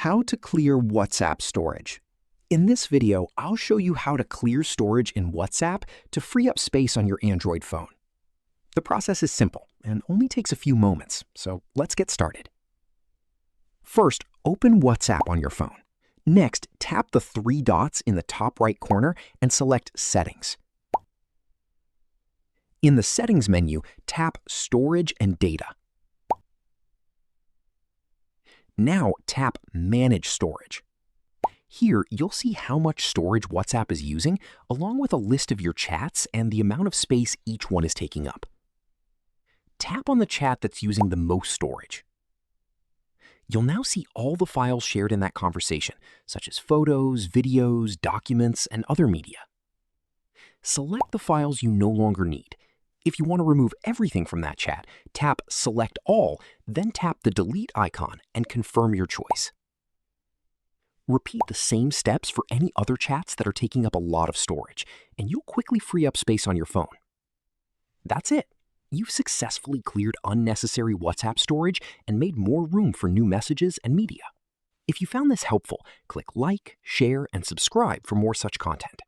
How to clear WhatsApp storage. In this video, I'll show you how to clear storage in WhatsApp to free up space on your Android phone. The process is simple and only takes a few moments, so let's get started. First, open WhatsApp on your phone. Next, tap the three dots in the top right corner and select Settings. In the Settings menu, tap Storage and Data. Now tap Manage Storage. Here, you'll see how much storage WhatsApp is using, along with a list of your chats and the amount of space each one is taking up. Tap on the chat that's using the most storage. You'll now see all the files shared in that conversation, such as photos, videos, documents, and other media. Select the files you no longer need. If you want to remove everything from that chat, tap Select All, then tap the Delete icon and confirm your choice. Repeat the same steps for any other chats that are taking up a lot of storage, and you'll quickly free up space on your phone. That's it. You've successfully cleared unnecessary WhatsApp storage and made more room for new messages and media. If you found this helpful, click like, share, and subscribe for more such content.